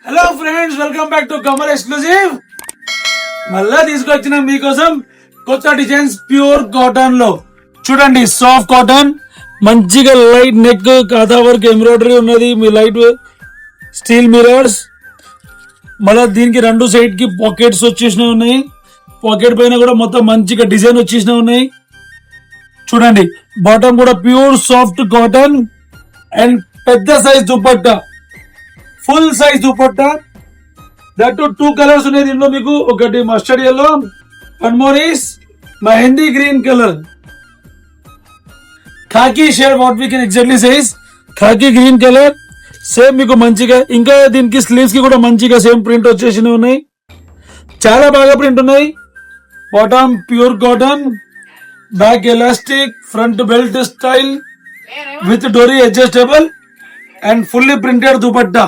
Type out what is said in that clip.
Hello friends, welcome back to Kamal exclusive. మళ్ళా తీసుకొచ్చిన మీకోసం కొత్త డిజైన్స్ ప్యూర్ కాటన్ లో. చూడండి, సాఫ్ట్ కాటన్, మంచిగా లైట్ నెక్, కాదా వర్క్ ఎంబ్రాయిడరీ ఉన్నది, మీ లైట్ స్టీల్ మిరర్స్. మళ్ళా దీనికి రెండు సైడ్ కి పాకెట్స్ వచ్చేసినవి ఉన్నాయి. పాకెట్ పైన కూడా మొత్తం మంచిగా డిజైన్ వచ్చేసినవి ఉన్నాయి. చూడండి, బాటమ్ కూడా ప్యూర్ సాఫ్ట్ కాటన్ అండ్ పెద్ద size dupatta, full size dupatta. That two colours ఉన్నాయి దీనిలో మీకు. ఒకటి mustard yellow, one more is mehndi green colour, khaki shade. What we can exactly says khaki green colour. Same మీకు మంచిగా, ఇంకా దీనికి స్లీవ్స్ కి కూడా మంచిగా సేమ్ ప్రింట్ వచ్చేసి ఉన్నాయి. చాలా బాగా ప్రింట్ ఉన్నాయి. Bottom pure cotton, back elastic, front belt style with dori adjustable and fully printed dupatta.